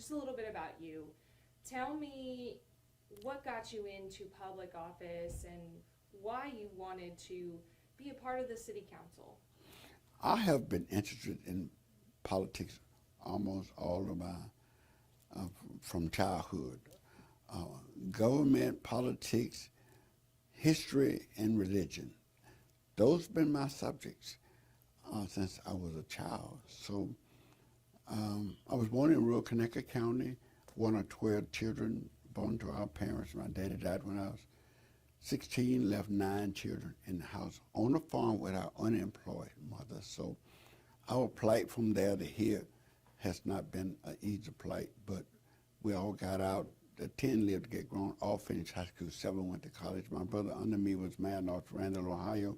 just a little bit about you. Tell me what got you into public office and why you wanted to be a part of the city council. I have been interested in politics almost all of my uh, from childhood. Uh, Government, politics, history, and religion. Those have been my subjects since I was a child. So I was born in rural Connecticut County, one of 12 children born to our parents. My daddy died when I was 16, left 9 children in the house on a farm with our unemployed mother. So our plight from there to here has not been an easy plight, but we all got out. The 10 lived to get grown, all finished high school, 7 went to college. My brother under me was married North Randall, Ohio.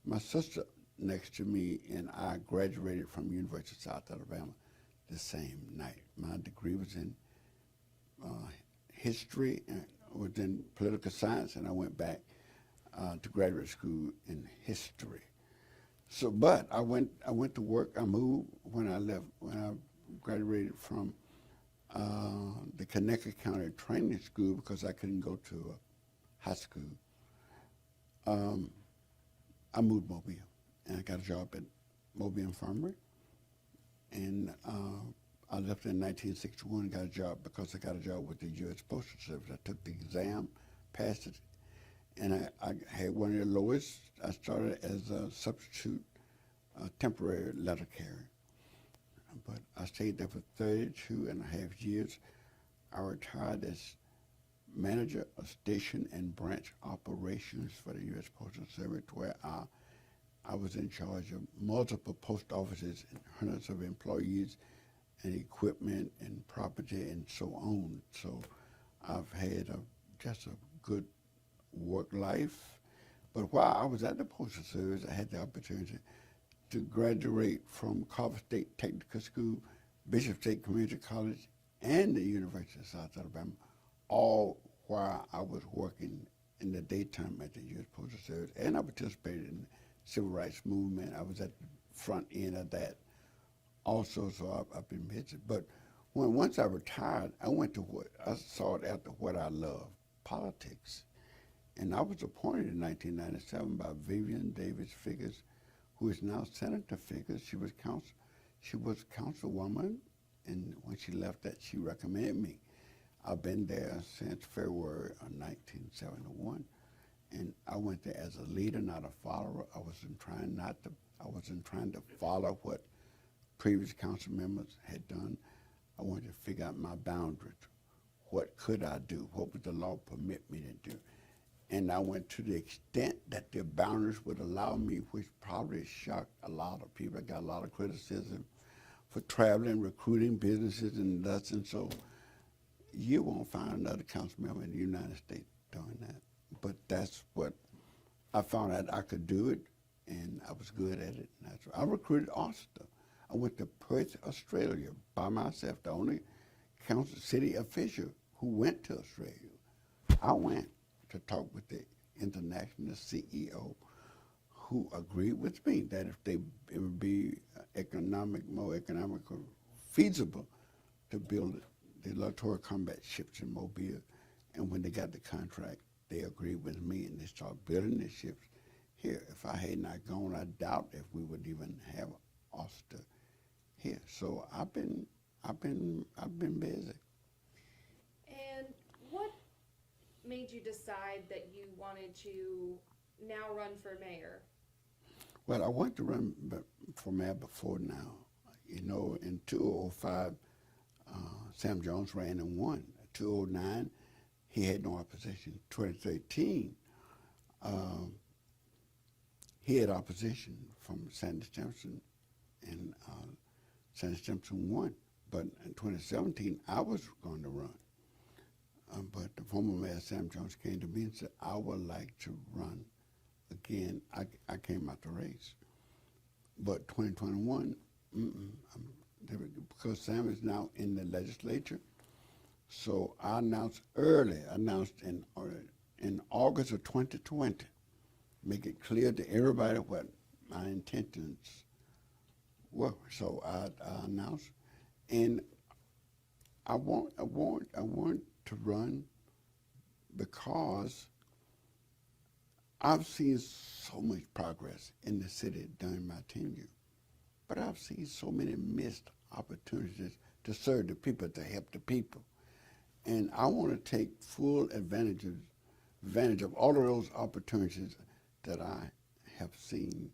My sister next to me and I graduated from University of South Alabama the same night. My degree was in history and was in political science, and I went back to graduate school in history. So, but I went to work. I moved when I graduated from the Connecticut County Training School because I couldn't go to high school. I moved to Mobile, and I got a job at Mobile Infirmary, and I left in 1961 and got a job because I got a job with the U.S. Postal Service. I took the exam, passed it, and I had one of the lowest. I started as a substitute temporary letter carrier, but I stayed there for 32 and a half years. I retired as manager of station and branch operations for the U.S. Postal Service, where I was in charge of multiple post offices and hundreds of employees and equipment and property and so on. So I've had just a good work life. But while I was at the Postal Service, I had the opportunity to graduate from Carver State Technical School, Bishop State Community College, and the University of South Alabama, all while I was working in the daytime at the U.S. Postal Service. And I participated in the civil rights movement. I was at the front end of that also, so I've been busy. But once I retired, I sought after what I love, politics. And I was appointed in 1997 by Vivian Davis Figgers, who is now Senator Figgers. She was councilwoman, and when she left that, she recommended me. I've been there since February of 1971, and I went there as a leader, not a follower. I wasn't trying to follow what previous council members had done. I wanted to figure out my boundaries. What could I do? What would the law permit me to do? And I went to the extent that the boundaries would allow me, which probably shocked a lot of people. I got a lot of criticism for traveling, recruiting businesses and thus, and so you won't find another council member in the United States doing that. But that's what I found out I could do it, and I was good at it. And that's I recruited Ulster. I went to Perth, Australia by myself, the only council city official who went to Australia. I went to talk with the international CEO who agreed with me that it would be more economical, feasible to build the littoral combat ships in Mobile. And when they got the contract, they agreed with me and they started building the ships here. If I had not gone, I doubt if we would even have Ulster here. So I've been busy. And what made you decide that you wanted to now run for mayor? Well, I wanted to run for mayor before now. You know, in 2005, Sam Jones ran and won. 2009, he had no opposition. 2013, he had opposition from Sandy Simpson, and Sandy Simpson won. But in 2017, I was going to run. But the former mayor, Sam Jones, came to me and said, I would like to run again. I came out the race. But 2021, because Sam is now in the legislature, so I announced in August of 2020, make it clear to everybody what my intentions were. So I announced, and want to run because I've seen so much progress in the city during my tenure, but I've seen so many missed opportunities to serve the people, to help the people. And I want to take full advantage of all of those opportunities that I have seen.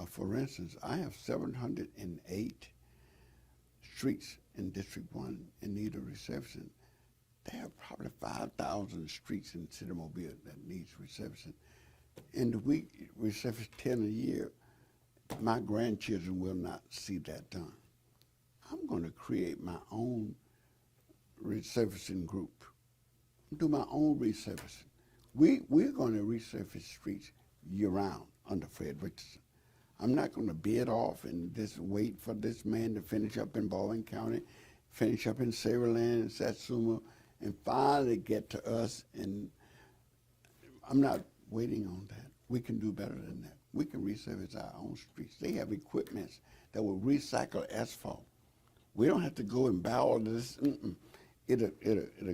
For instance, I have 708 streets in District 1 in need of resurfacing. There are probably 5,000 streets in the city of Mobile that needs resurfacing. And we resurface 10 a year. My grandchildren will not see that done. I'm going to create my own resurfacing group. Do my own resurfacing. We're going to resurface streets year-round under Fred Richardson. I'm not going to bid off and just wait for this man to finish up in Baldwin County, finish up in Saraland and Satsuma, and finally get to us. And I'm not waiting on that. We can do better than that. We can resurface our own streets. They have equipments that will recycle asphalt. We don't have to go and buy all of this. It'll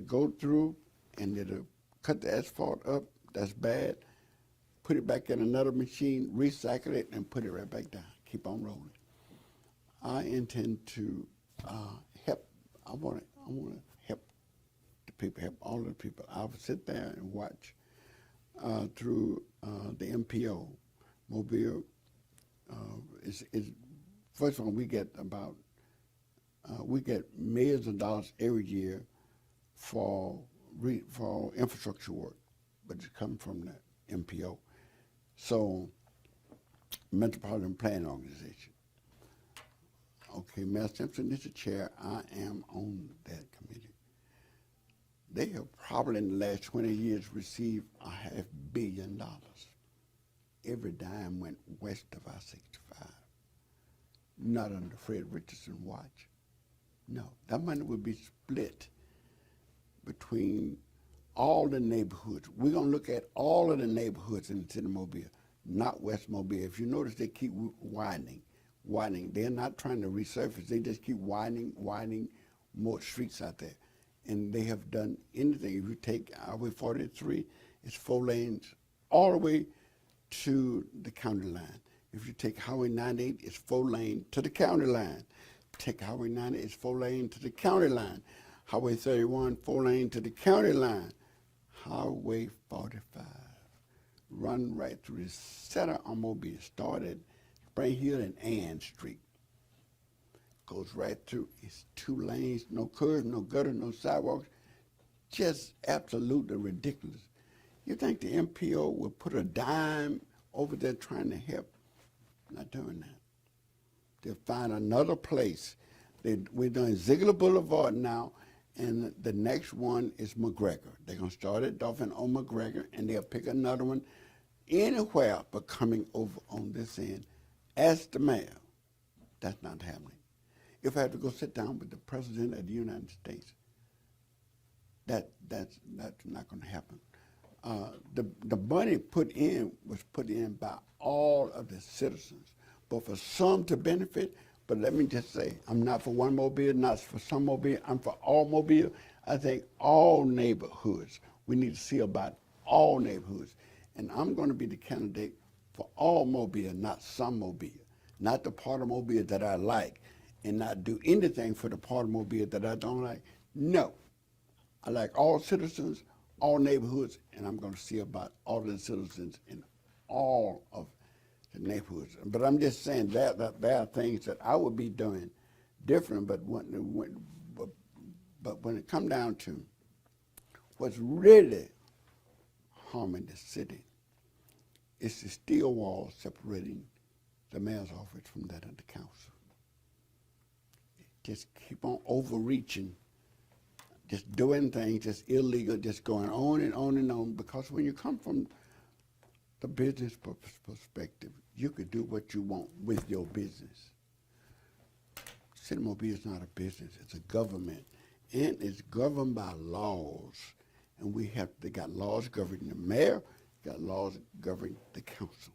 go through and it'll cut the asphalt up. That's bad. Put it back in another machine, recycle it, and put it right back down. Keep on rolling. I intend to help. I want to help the people, help all the people. I'll sit there and watch through the MPO. Mobile is first of all, we get millions of dollars every year for infrastructure work, but it's come from the MPO. So, Metropolitan Planning Organization. Okay, Mayor Simpson is the chair. I am on that committee. They have probably in the last 20 years received $500 million. Every dime went west of I-65. Not under Fred Richardson watch. No, that money would be split between all the neighborhoods. We're going to look at all of the neighborhoods in the city of Mobile, not West Mobile. If you notice, they keep widening. They're not trying to resurface. They just keep widening more streets out there. And they have done anything. If you take Highway 43, it's 4 lanes all the way to the county line. If you take Highway 98, it's 4 lane to the county line. Take Highway 90, it's 4 lane to the county line. Highway 31, 4 lane to the county line. Highway 45, run right through the center of Mobile. Started Spring Hill and Ann Street. Goes right through. It's 2 lanes, no curves, no gutter, no sidewalks. Just absolutely ridiculous. You think the MPO will put a dime over there trying to help? Not doing that. They'll find another place. We're doing Ziegler Boulevard now, and the next one is McGregor. They're going to start it off on McGregor, and they'll pick another one anywhere but coming over on this end. Ask the mayor. That's not happening. If I have to go sit down with the President of the United States, that's not going to happen. The money put in was put in by all of the citizens, but for some to benefit. But let me just say, I'm not for one Mobile, not for some Mobile, I'm for all Mobile. I think all neighborhoods, we need to see about all neighborhoods. And I'm going to be the candidate for all Mobile, not some Mobile, not the part of Mobile that I like, and not do anything for the part of Mobile that I don't like. No, I like all citizens, all neighborhoods, and I'm going to see about all the citizens in all of the neighborhoods. But I'm just saying that there are things that I would be doing different, but when it comes down to what's really harming the city, it's the steel wall separating the mayor's office from that of the council. Just keep on overreaching, just doing things just illegal, just going on and on and on, because when you come from the business perspective, you could do what you want with your business. City Mobile is not a business, it's a government, and it's governed by laws. And they got laws governing the mayor, got laws governing the council.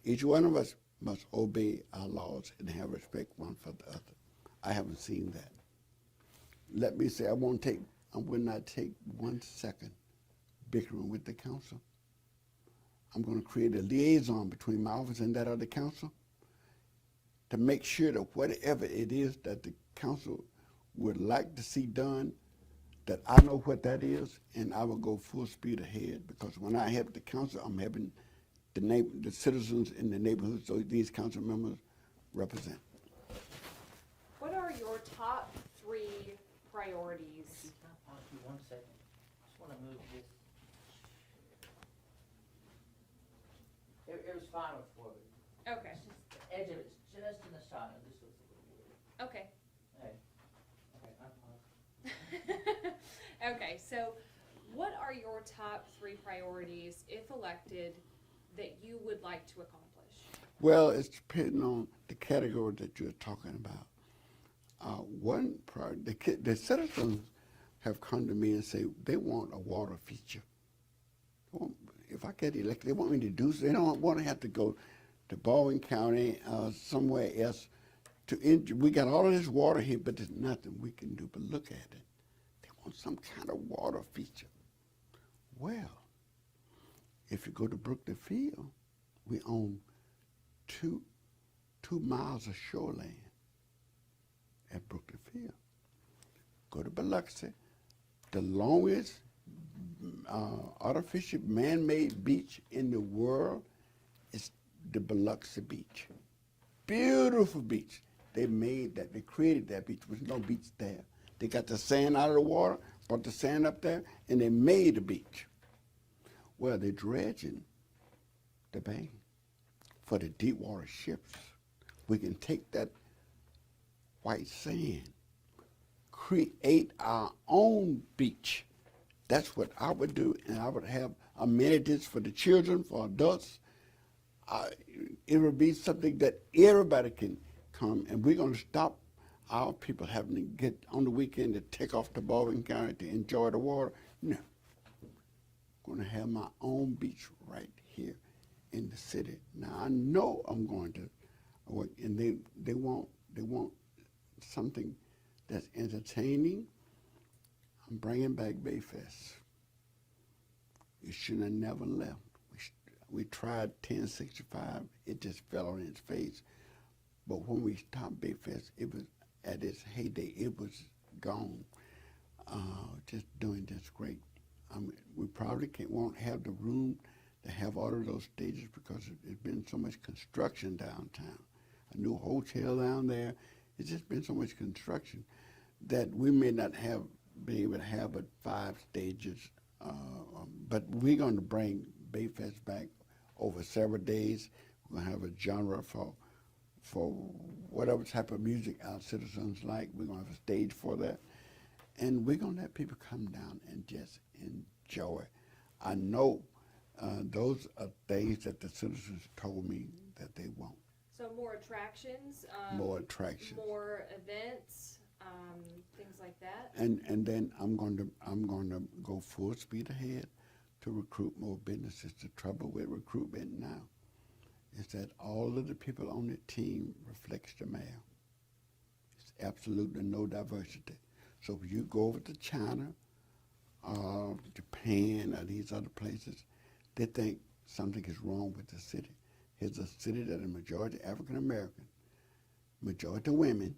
Each one of us must obey our laws and have respect one for the other. I haven't seen that. let me say, I will not take 1 second bickering with the council. I'm going to create a liaison between my office and that of the council to make sure that whatever it is that the council would like to see done, that I know what that is, and I will go full speed ahead. Because when I help the council, I'm helping the citizens in the neighborhoods so these council members represent. What are your top 3 priorities? Can I pause you 1 second? Just want to move this. It was fine before, but Okay, it's just the edge of it's just in the shot, and this was a little weird. okay. Hey, okay, I pause. Okay, so what are your top 3 priorities, if elected, that you would like to accomplish? Well, it's depending on the category that you're talking about. One priority, the citizens have come to me and say they want a water feature. If I get elected, they want me to do so. They don't want to have to go to Baldwin County, somewhere else. We got all of this water here, but there's nothing we can do but look at it. They want some kind of water feature. Well, if you go to Brooklyn Field, we own two miles of shoreline at Brooklyn Field. Go to Biloxi, the longest artificial man-made beach in the world is the Biloxi Beach. Beautiful beach. They made that, they created that beach. There was no beach there. They got the sand out of the water, brought the sand up there, and they made a beach. Well, they're dredging the bank for the deep water ships. We can take that white sand, create our own beach. That's what I would do, and I would have amenities for the children, for adults. It would be something that everybody can come, and we're going to stop our people having to get on the weekend to take off to Baldwin County to enjoy the water. No. I'm going to have my own beach right here in the city. Now, I know I'm going to work, and they want something that's entertaining. I'm bringing back Bayfest. It should have never left. We tried 1065. It just fell on its face. But when we stopped Bayfest, it was at its heyday. It was gone. Just doing this great. We probably won't have the room to have all of those stages because there's been so much construction downtown. A new hotel down there. It's just been so much construction that we may not be able to have but 5 stages. But we're going to bring Bayfest back over several days. We're going to have a genre for whatever type of music our citizens like. We're going to have a stage for that. And we're going to let people come down and just enjoy. I know those are things that the citizens told me that they want. So more attractions? More attractions. More events, things like that? And then I'm going to go full speed ahead to recruit more businesses. The trouble with recruitment now is that all of the people on the team reflects the mayor. It's absolutely no diversity. So if you go over to China, Japan, or these other places, they think something is wrong with the city. Here's a city that is majority African American, majority women,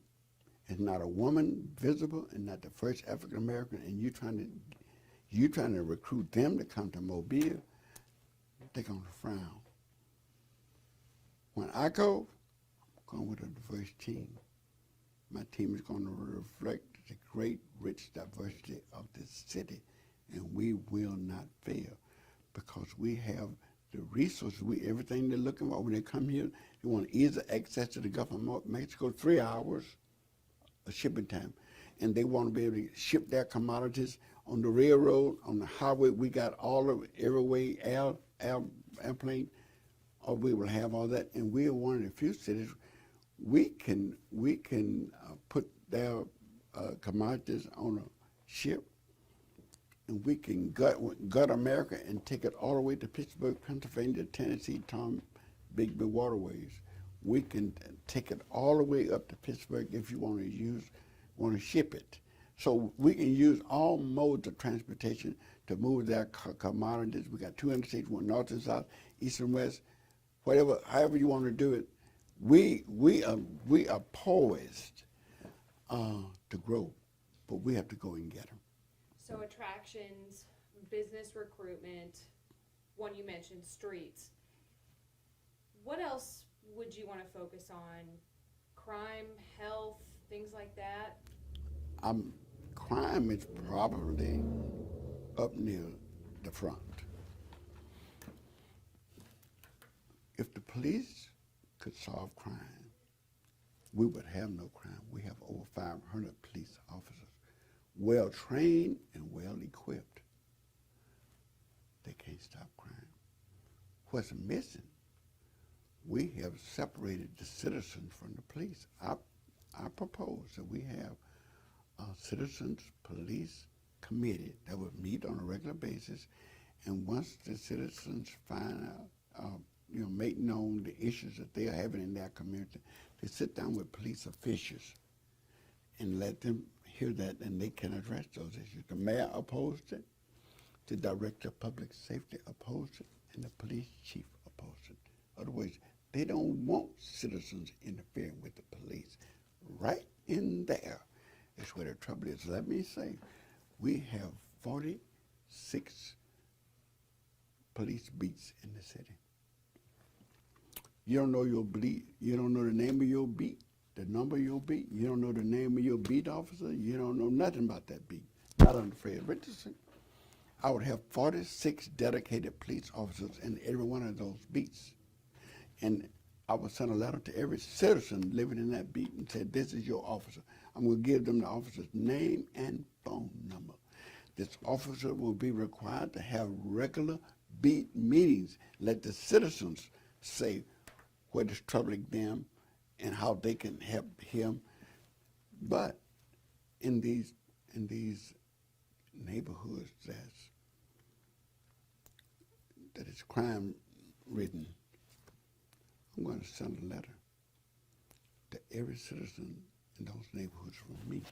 and not a woman visible, and not the first African American, and you trying to recruit them to come to Mobile, they're gonna frown. When I go, I'm going with a diverse team. My team is going to reflect the great, rich diversity of this city, and we will not fail because we have the resources, everything they're looking for. When they come here, they want easy access to the Gulf of Mexico, 3 hours of shipping time, and they want to be able to ship their commodities on the railroad, on the highway. We got all of every way, airplane, or we will have all that, and we are one of the few cities we can put their commodities on a ship, and we can gut America and take it all the way to Pittsburgh, Pennsylvania, Tennessee, Big waterways. We can take it all the way up to Pittsburgh if you want to ship it. So we can use all modes of transportation to move their commodities. We got 2 interstates, one north and south, east and west, whatever, however you want to do it. We are poised to grow, but we have to go and get them. So attractions, business recruitment, one you mentioned, streets. What else would you want to focus on? Crime, health, things like that? Crime is probably up near the front. If the police could solve crime, we would have no crime. We have over 500 police officers, well trained and well equipped. They can't stop crime. What's missing? We have separated the citizens from the police. I propose that we have a citizens police committee that would meet on a regular basis, and once the citizens find out, make known the issues that they are having in their community, they sit down with police officials and let them hear that, and they can address those issues. The mayor opposed it, the director of public safety opposed it, and the police chief opposed it. Otherwise, they don't want citizens interfering with the police. Right in there is where the trouble is. Let me say, we have 46 police beats in the city. You don't know your beat. You don't know the name of your beat, the number of your beat. You don't know the name of your beat officer. You don't know nothing about that beat. Not under Fred Richardson. I would have 46 dedicated police officers in every one of those beats. And I would send a letter to every citizen living in that beat and say, this is your officer. I'm going to give them the officer's name and phone number. This officer will be required to have regular beat meetings. Let the citizens say what is troubling them and how they can help him. But in these neighborhoods that is crime ridden, I'm going to send a letter to every citizen in those neighborhoods from me.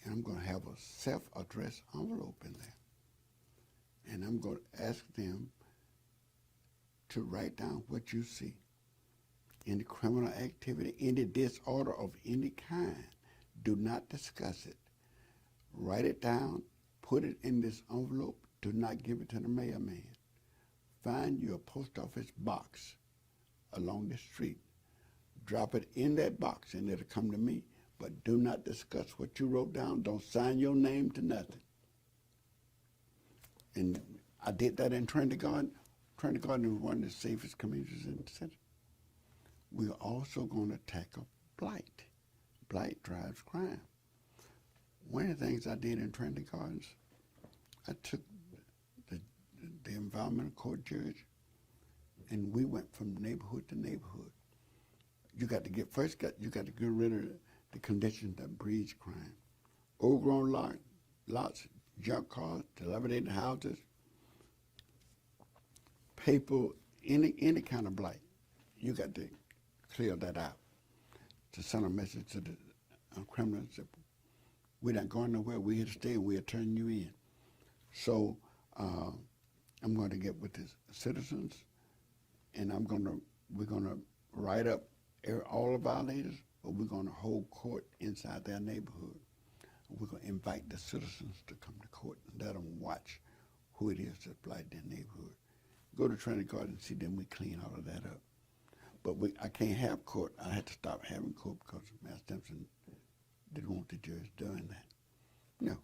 And I'm going to have a self-addressed envelope in there. And I'm going to ask them to write down what you see. Any criminal activity, any disorder of any kind, do not discuss it. Write it down, put it in this envelope, do not give it to the mailman. Find your post office box along the street. Drop it in that box and it'll come to me. But do not discuss what you wrote down. Don't sign your name to nothing. And I did that in Trinity Garden. Trinity Garden is one of the safest communities in the city. We're also going to tackle blight. Blight drives crime. One of the things I did in Trinity Gardens, I took the environmental court judge, and we went from neighborhood to neighborhood. You got to get rid of the conditions that breeds crime. Overgrown lots, junk cars, dilapidated houses, paper, any kind of blight. You got to clear that out to send a message to the criminals that we're not going nowhere. We're here to stay, and we'll turn you in. So I'm going to get with the citizens, and we're going to write up all the violators, but we're going to hold court inside their neighborhood. We're going to invite the citizens to come to court and let them watch who it is that blighted their neighborhood. Go to Trinity Garden and see them. We clean all of that up. But I can't have court. I had to stop having court because Master Simpson didn't want the judge doing that. No,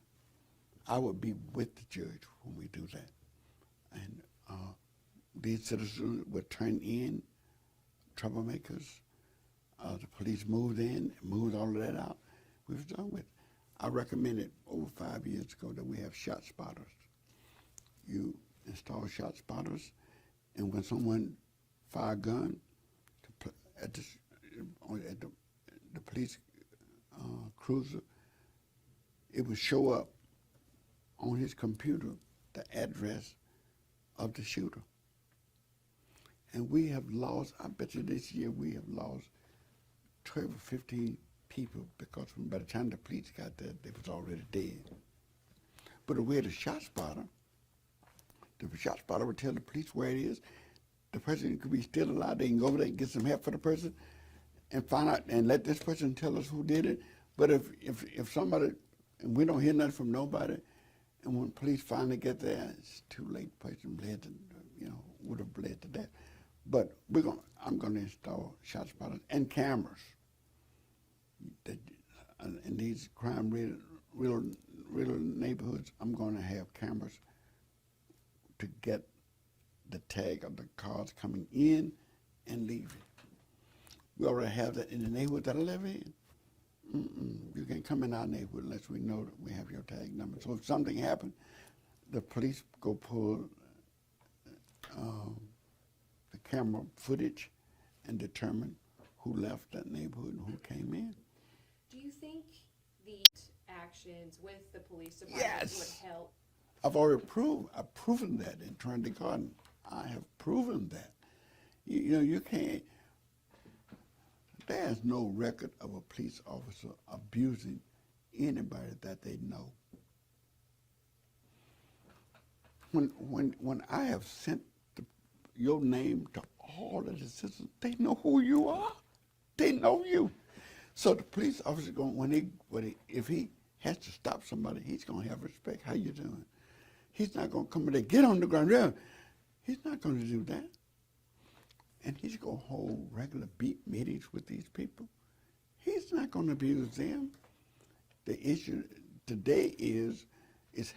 I would be with the judge when we do that. And these citizens would turn in troublemakers. The police moved in, moved all of that out. We was done with it. I recommended over 5 years ago that we have shot spotters. You install shot spotters, and when someone fire a gun at the police cruiser, it would show up on his computer the address of the shooter. And we have lost, I bet you this year we have lost 12 or 15 people because by the time the police got there, they was already dead. But if we had a shot spotter, the shot spotter would tell the police where it is. The person could be still alive. They can go over there and get some help for the person and find out and let this person tell us who did it. But if somebody, and we don't hear nothing from nobody, and when police finally get there, it's too late. The person bled to, would have bled to death. But I'm gonna install shot spotters and cameras. In these crime real neighborhoods, I'm gonna have cameras to get the tag of the cars coming in and leaving. We already have that in the neighborhood that I live in. You can't come in our neighborhood unless we know that we have your tag number. So if something happened, the police go pull the camera footage and determine who left that neighborhood and who came in. Do you think these actions with the police department would help? I've proven that in Trinity Garden. I have proven that. You can't. There's no record of a police officer abusing anybody that they know. When I have sent your name to all of the citizens, they know who you are. They know you. So the police officer if he has to stop somebody, he's gonna have respect. How you doing? He's not gonna come in there, get on the ground. Yeah. He's not gonna do that. And he's going to hold regular beat meetings with these people. He's not going to abuse them. The issue today is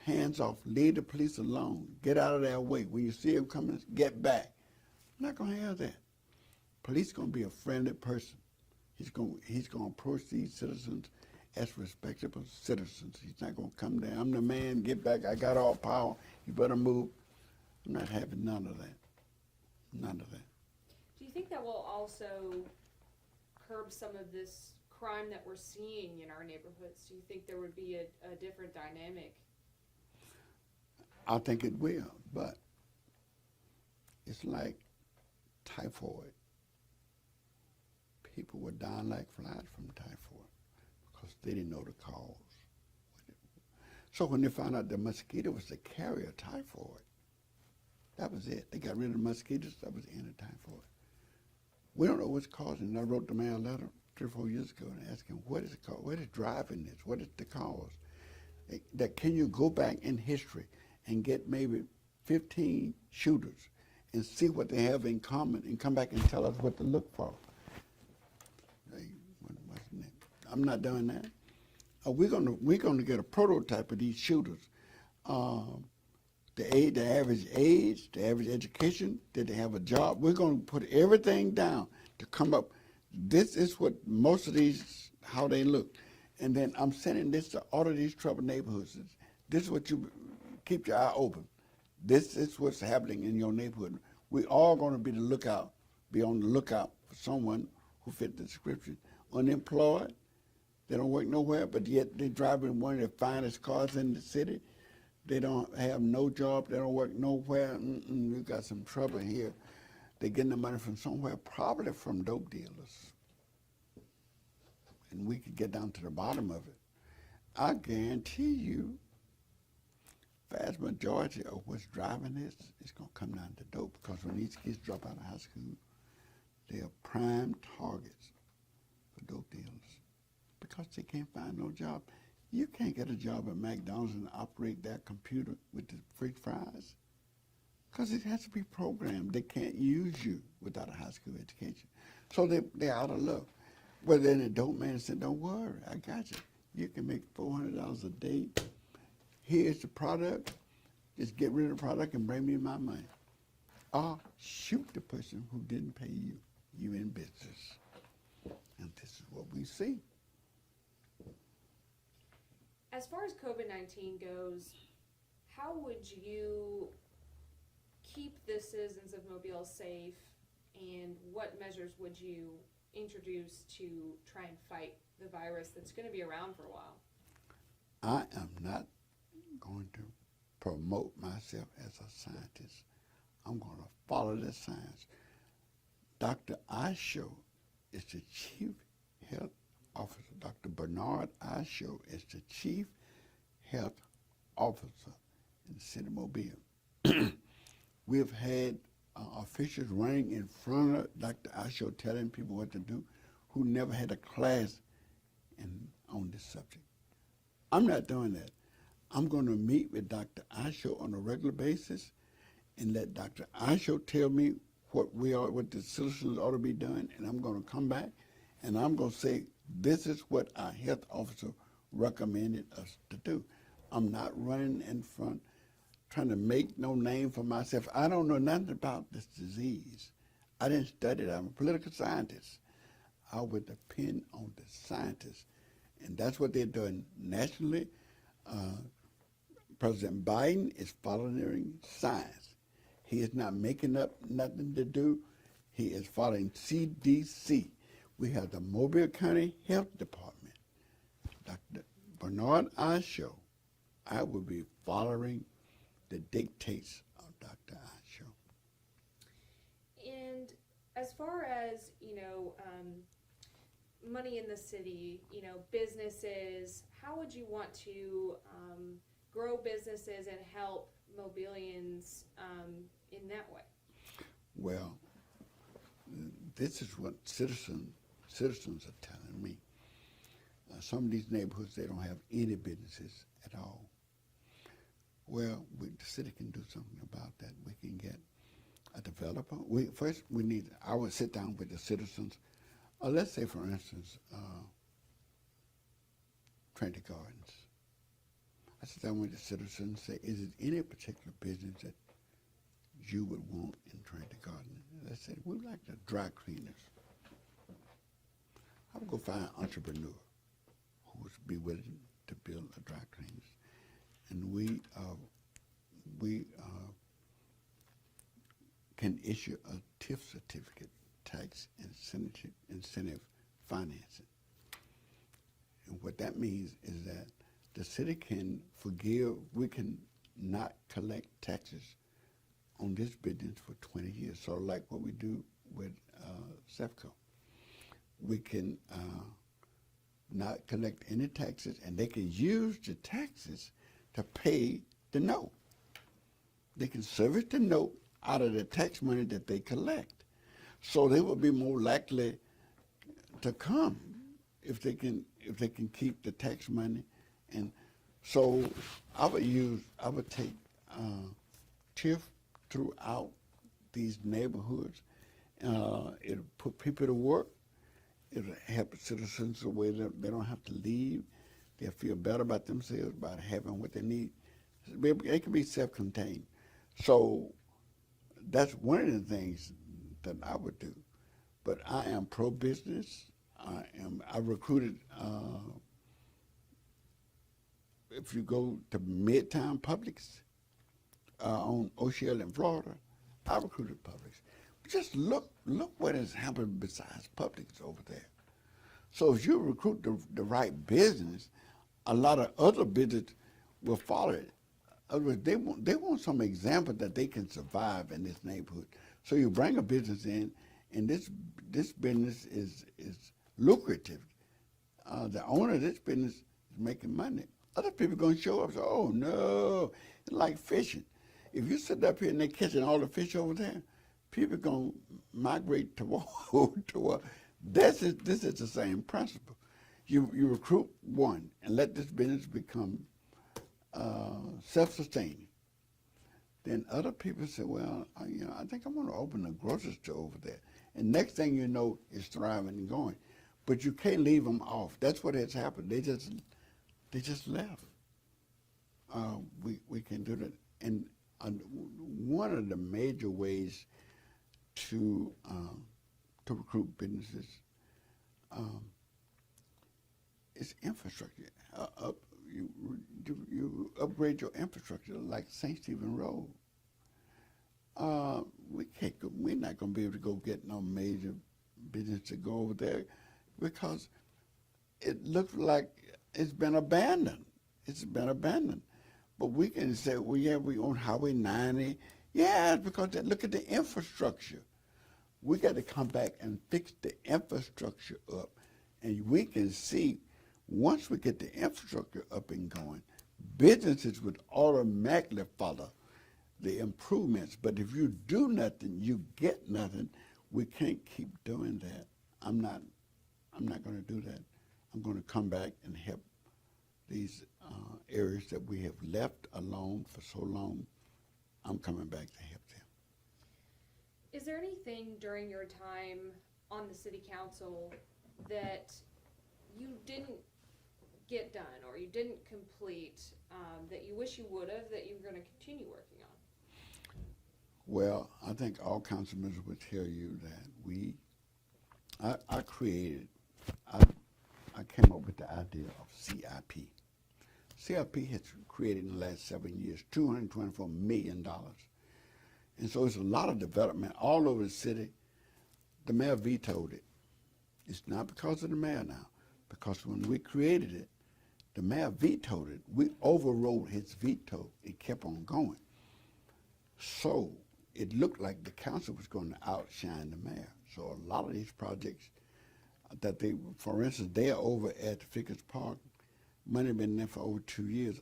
hands off. Leave the police alone. Get out of their way. When you see them coming, get back. I'm not going to have that. Police going to be a friendly person. He's going to approach these citizens as respectable citizens. He's not going to come there. I'm the man. Get back. I got all power. You better move. I'm not having none of that. None of that. Do you think that will also curb some of this crime that we're seeing in our neighborhoods? Do you think there would be a different dynamic? I think it will, but it's like typhoid. People were dying like flies from typhoid because they didn't know the cause. So when they found out the mosquito was the carrier of typhoid, that was it. They got rid of the mosquitoes, that was the end of typhoid. We don't know what's causing it. I wrote the man a letter 3 or 4 years ago and asked him, what is it called? What is driving this? What is the cause? That can you go back in history and get maybe 15 shooters and see what they have in common and come back and tell us what to look for? I'm not doing that. We're gonna get a prototype of these shooters. The average age, the average education, did they have a job? We're going to put everything down to come up. This is what most of these, how they look. And then I'm sending this to all of these troubled neighborhoods. This is what you keep your eye open. This is what's happening in your neighborhood. We all going to be on the lookout for someone who fit the description. Unemployed, they don't work nowhere, but yet they're driving one of the finest cars in the city. They don't have no job. They don't work nowhere. We got some trouble here. They're getting the money from somewhere, probably from dope dealers. And we could get down to the bottom of it. I guarantee you, vast majority of what's driving this is going to come down to dope, because when these kids drop out of high school, they are prime targets for dope dealers because they can't find no job. You can't get a job at McDonald's and operate that computer with the free fries because it has to be programmed. They can't use you without a high school education. So they're out of luck. Well, then the dope man said, don't worry, I got you. You can make $400 a day. Here's the product. Just get rid of the product and bring me my money. Or shoot the person who didn't pay you. You in business. And this is what we see. As far as COVID-19 goes, how would you keep the citizens of Mobile safe, and what measures would you introduce to try and fight the virus that's going to be around for a while? I am not going to promote myself as a scientist. I'm going to follow the science. Dr. Isho is the chief health officer. Dr. Bernard Ishow is the chief health officer in the city of Mobile. We've had officials running in front of Dr. Ishow telling people what to do who never had a class on this subject. I'm not doing that. I'm going to meet with Dr. Ishow on a regular basis and let Dr. Ishow tell me what the citizens ought to be doing, and I'm going to come back and I'm going to say, this is what our health officer recommended us to do. I'm not running in front trying to make no name for myself. I don't know nothing about this disease. I didn't study it. I'm a political scientist. I would depend on the scientists. And that's what they're doing nationally. President Biden is following science. He is not making up nothing to do. He is following CDC. We have the Mobile County Health Department. Dr. Bernard Ishow, I will be following the dictates of Dr. Ishow. And as far as, money in the city, businesses, how would you want to grow businesses and help Mobilians in that way? Well, this is what citizens are telling me. Some of these neighborhoods, they don't have any businesses at all. Well, the city can do something about that. We can get a developer. I would sit down with the citizens. Let's say, for instance, Trinity Gardens. I sit down with the citizens and say, is there any particular business that you would want in Trinity Gardens? And they say, we like the dry cleaners. I would go find an entrepreneur who would be willing to build a dry cleaners. And we can issue a TIF certificate, tax incentive financing. And what that means is that the city can forgive, we can not collect taxes on this business for 20 years, sort of like what we do with CEFCO. We can not collect any taxes, and they can use the taxes to pay the note. They can service the note out of the tax money that they collect. So they will be more likely to come if they can keep the tax money. And so I would take TIF throughout these neighborhoods. It'll put people to work. It'll help citizens the way that they don't have to leave. They'll feel better about themselves, about having what they need. They can be self-contained. So that's one of the things that I would do. But I am pro-business. I recruited, if you go to Midtown Publix on O'Shea in Florida, I recruited Publix. Just look what has happened besides Publix over there. So if you recruit the right business, a lot of other business will follow it. Otherwise, they want some example that they can survive in this neighborhood. So you bring a business in, and this business is lucrative. The owner of this business is making money. Other people are going to show up and say, oh, no, it's like fishing. If you sit up here and they're catching all the fish over there, people are going to migrate toward this is the same principle. You recruit one and let this business become self-sustaining. Then other people say, well, I think I'm going to open a grocery store over there. And next thing you know, it's thriving and going. But you can't leave them off. That's what has happened. They just left. We can do that. And one of the major ways to recruit businesses is infrastructure. You upgrade your infrastructure like St. Stephen Road. We're not going to be able to go get no major business to go over there because it looks like it's been abandoned. It's been abandoned. But we can say, well, yeah, we own Highway 90. Yeah, because look at the infrastructure. We got to come back and fix the infrastructure up. And we can see, once we get the infrastructure up and going, businesses would automatically follow the improvements. But if you do nothing, you get nothing. We can't keep doing that. I'm not going to do that. I'm going to come back and help these areas that we have left alone for so long. I'm coming back to help them. Is there anything during your time on the city council that you didn't get done or you didn't complete that you wish you would have, that you're going to continue working on? Well, I think all council members would tell you that I came up with the idea of CIP. CIP has created in the last 7 years $224 million. And so it's a lot of development all over the city. The mayor vetoed it. It's not because of the mayor now, because when we created it, the mayor vetoed it. We overrode his veto. It kept on going. So it looked like the council was going to outshine the mayor. So a lot of these projects that for instance, they're over at Fickers Park. Money been there for over 2 years.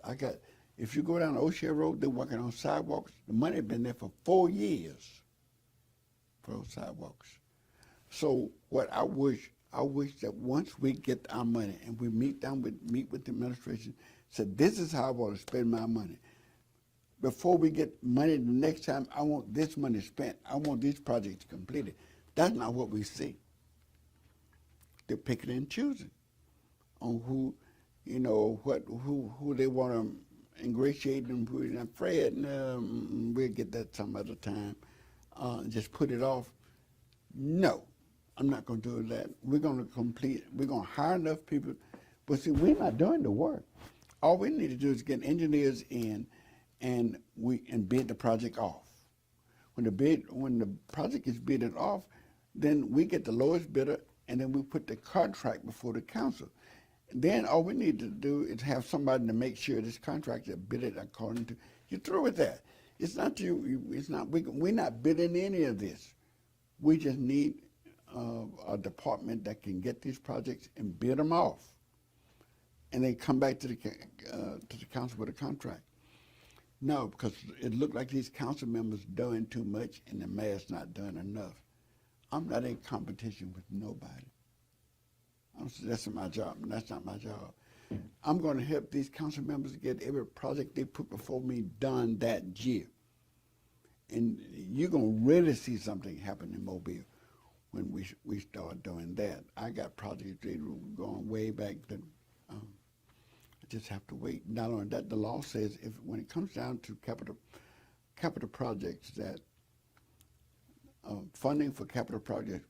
If you go down O'Shea Road, they're working on sidewalks. The money been there for 4 years for those sidewalks. So what I wish that once we get our money and we meet with the administration, said this is how I want to spend my money. Before we get money the next time, I want this money spent. I want these projects completed. That's not what we see. They're picking and choosing on who they want to ingratiate and put it. Fred, we'll get that some other time. Just put it off. No, I'm not going to do that. We're going to complete. We're going to hire enough people. But see, we're not doing the work. All we need to do is get engineers in, and bid the project off. When the project is bidded off, then we get the lowest bidder, and then we put the contract before the council. Then all we need to do is have somebody to make sure this contract is bidded according to. You're through with that. It's not you. It's not. We're not bidding any of this. We just need a department that can get these projects and bid them off, and then come back to the council with a contract. No, because it looked like these council members doing too much, and the mayor's not doing enough. I'm not in competition with nobody. That's my job. That's not my job. I'm going to help these council members get every project they put before me done that year. And you're going to really see something happen in Mobile when we start doing that. I got projects that are going way back. I just have to wait. Not only that, the law says when it comes down to capital projects, that funding for capital projects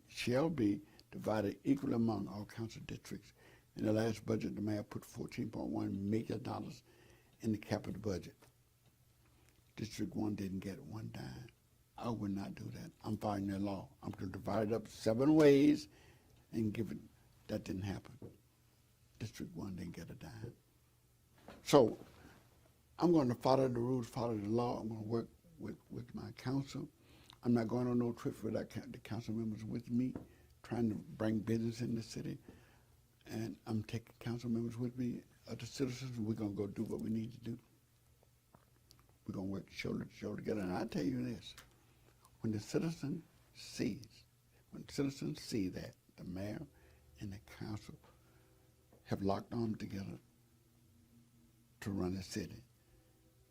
shall be divided equally among all council districts. In the last budget, the mayor put $14.1 million in the capital budget. District 1 didn't get one dime. I would not do that. I'm following the law. I'm going to divide it up 7 ways and give it. That didn't happen. District 1 didn't get a dime. So I'm going to follow the rules, follow the law. I'm going to work with my council. I'm not going on no trips without the council members with me, trying to bring business in the city. And I'm taking council members with me, other citizens, and we're going to go do what we need to do. We're going to work shoulder to shoulder together. And I tell you this, when citizens see that the mayor and the council have locked arms together to run the city,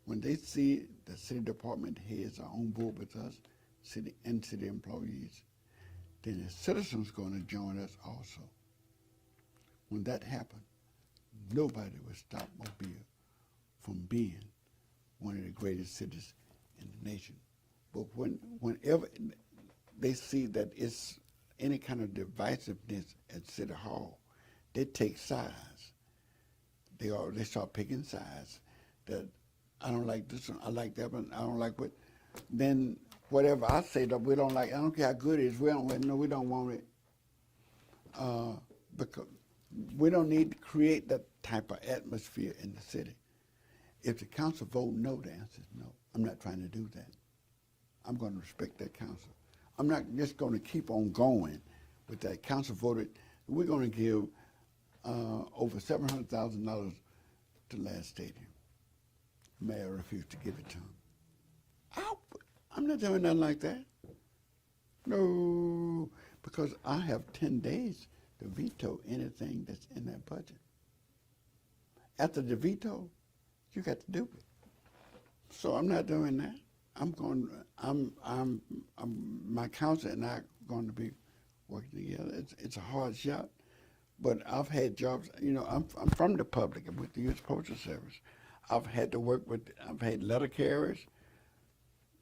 when they see the city department heads are on board with us, city employees, then the citizens going to join us also. When that happens, nobody will stop Mobile from being one of the greatest cities in the nation. But whenever they see that it's any kind of divisiveness at City Hall, they take sides. They start picking sides. That I don't like this one, I like that one, I don't like what. Then whatever I say that we don't like, I don't care how good it is, we don't want it. Because we don't need to create that type of atmosphere in the city. If the council vote no, the answer is no. I'm not trying to do that. I'm going to respect that council. I'm not just going to keep on going with that. Council voted We're going to give over $700,000 to last stadium. The mayor refused to give it to him. I'm not doing nothing like that. No, because I have 10 days to veto anything that's in that budget. After the veto, you got to do it. So I'm not doing that. My council and I are going to be working together. It's a hard shot, but I've had jobs. You know, I'm from the public with the U.S. Postal Service. I've had letter carriers,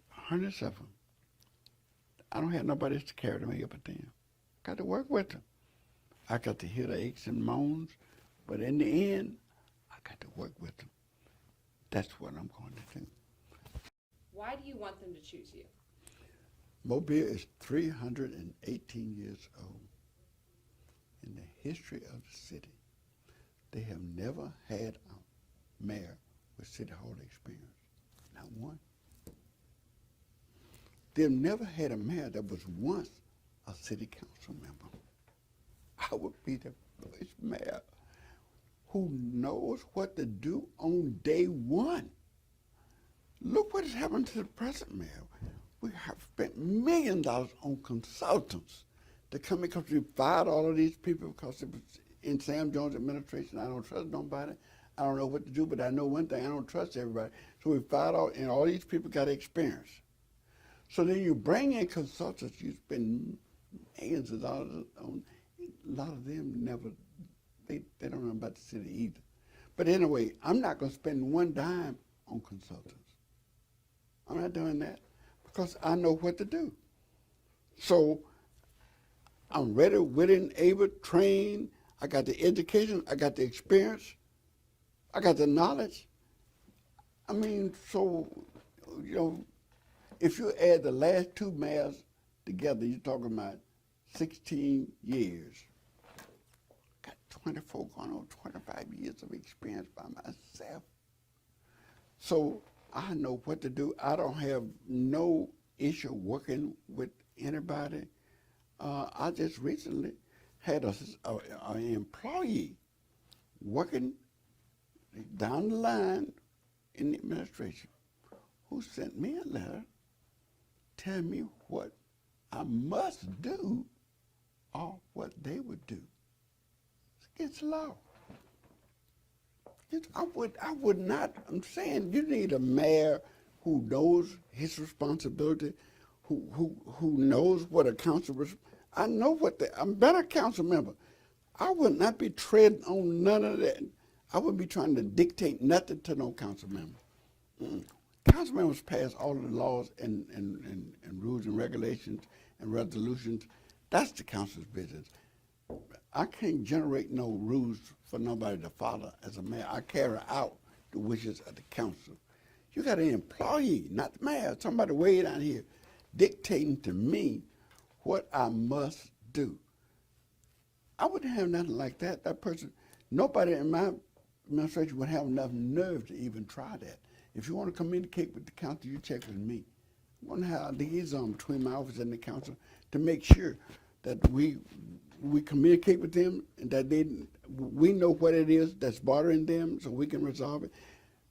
hundreds of them. I don't have nobody else to carry them up at them. Got to work with them. I got to hear the aches and moans, but in the end, I got to work with them. That's what I'm going to do. Why do you want them to choose you? Mobile is 318 years old. In the history of the city, they have never had a mayor with city hall experience. Not one. They've never had a mayor that was once a city council member. I would be the first mayor who knows what to do on day one. Look what has happened to the present mayor. We have spent millions of dollars on consultants to come in because we fired all of these people because it was in Sam Jones' administration. I don't trust nobody. I don't know what to do, but I know one thing, I don't trust everybody. So we fired and all these people got experience. So then you bring in consultants, you spend millions of dollars on, a lot of them they don't know about the city either. But anyway, I'm not going to spend one dime on consultants. I'm not doing that because I know what to do. So I'm ready, willing, able, trained. I got the education. I got the experience. I got the knowledge. I mean, so, you know, if you add the last two mayors together, you're talking about 16 years. Got 24 going on 25 years of experience by myself. So I know what to do. I don't have no issue working with anybody. I just recently had an employee working down the line in the administration who sent me a letter telling me what I must do or what they would do. It's against the law. I would not, I'm saying you need a mayor who knows his responsibility, who knows what a council, I know what I'm been a council member. I would not be treading on none of that. I wouldn't be trying to dictate nothing to no council member. Council members pass all of the laws and rules and regulations and resolutions. That's the council's business. I can't generate no rules for nobody to follow as a mayor. I carry out the wishes of the council. You got an employee, not the mayor, somebody way down here, dictating to me what I must do. I wouldn't have nothing like that. That person, nobody in my administration would have enough nerve to even try that. If you want to communicate with the council, you check with me. I want to have a liaison between my office and the council to make sure that we communicate with them and that we know what it is that's bothering them so we can resolve it.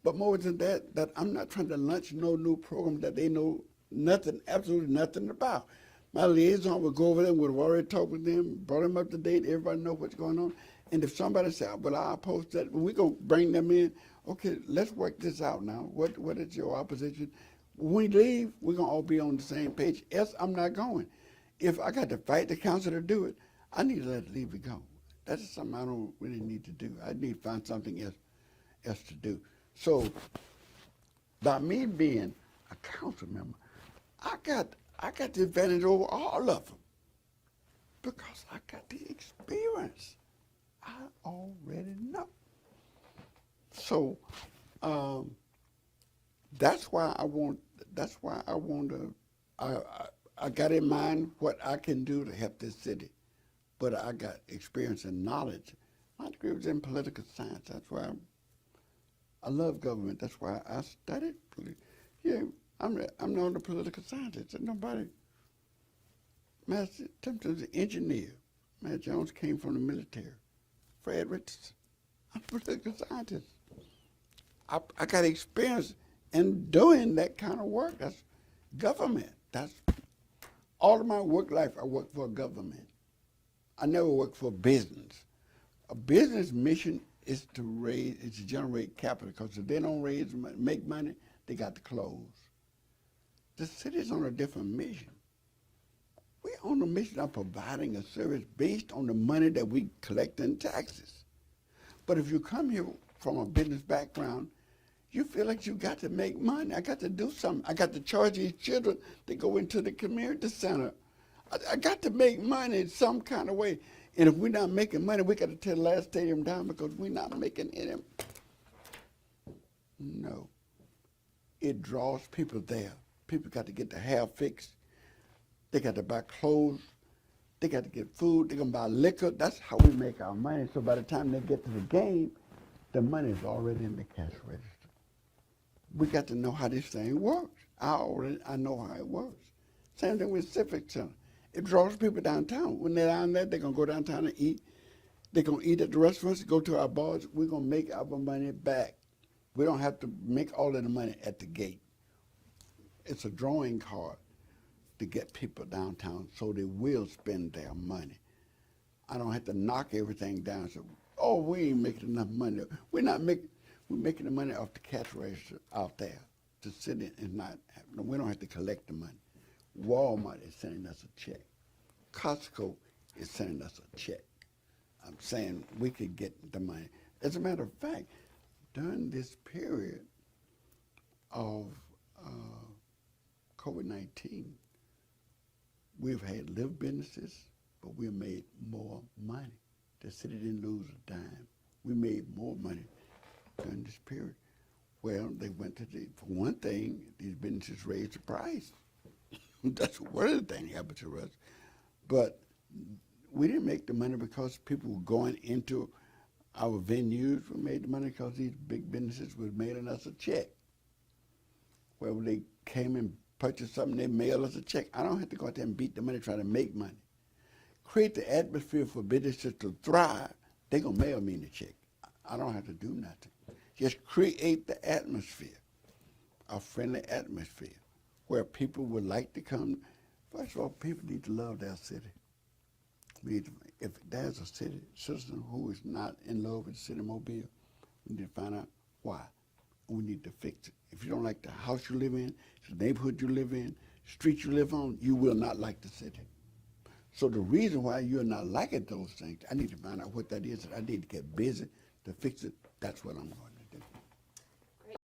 But more than that, that I'm not trying to launch no new program that they know nothing, absolutely nothing about. My liaison would go over there, would have already talked with them, brought them up to date, everybody know what's going on. And if somebody said, well, I oppose that, we're going to bring them in. Okay, let's work this out now. What is your opposition? When we leave, we're going to all be on the same page. Else, I'm not going. If I got to fight the council to do it, I need to let it leave it go. That's something I don't really need to do. I need to find something else to do. So, by me being a council member, I got the advantage over all of them because I got the experience. I already know. So, that's why I want to. I got in mind what I can do to help this city, but I got experience and knowledge. My degree was in political science. That's why I love government. That's why I studied. Yeah, I'm not a political scientist. Nobody. Master Templeton's an engineer, Man, Jones came from the military. Fred Richardson. I'm a political scientist. I got experience in doing that kind of work. That's government. That's all of my work life. I worked for government. I never worked for business. A business mission is to generate capital, because if they don't make money, they got to close. The city's on a different mission. We're on a mission of providing a service based on the money that we collect in taxes. But if you come here from a business background, you feel like you got to make money. I got to do something. I got to charge these children to go into the community center. I got to make money in some kind of way. And if we're not making money, we got to tear the last stadium down because we're not making any. No. It draws people there. People got to get their hair fixed. They got to buy clothes. They got to get food. They're going to buy liquor. That's how we make our money. So by the time they get to the game, the money is already in the cash register. We got to know how this thing works. I know how it works. Same thing with Civic Center. It draws people downtown. When they're down there, they're going to go downtown and eat. They're going to eat at the restaurants, go to our bars. We're going to make our money back. We don't have to make all of the money at the gate. It's a drawing card to get people downtown so they will spend their money. I don't have to knock everything down. So, oh, we ain't making enough money. We're making the money off the cash register out there. The city is not, we don't have to collect the money. Walmart is sending us a check. Costco is sending us a check. I'm saying we could get the money. As a matter of fact, during this period of COVID-19, we've had little businesses, but we made more money. The city didn't lose a dime. We made more money during this period. Well, they went to for one thing, these businesses raised the price. That's one of the things happened to us. But we didn't make the money because people were going into our venues. We made the money because these big businesses were mailing us a check. Well, when they came and purchased something, they mailed us a check. I don't have to go out there and beat the money trying to make money. Create the atmosphere for businesses to thrive. They're going to mail me the check. I don't have to do nothing. Just create the atmosphere, a friendly atmosphere, where people would like to come. First of all, people need to love their city. If there's a citizen who is not in love with the city of Mobile, we need to find out why. We need to fix it. If you don't like the house you live in, the neighborhood you live in, street you live on, you will not like the city. So the reason why you're not liking those things, I need to find out what that is. I need to get busy to fix it. That's what I'm going to do.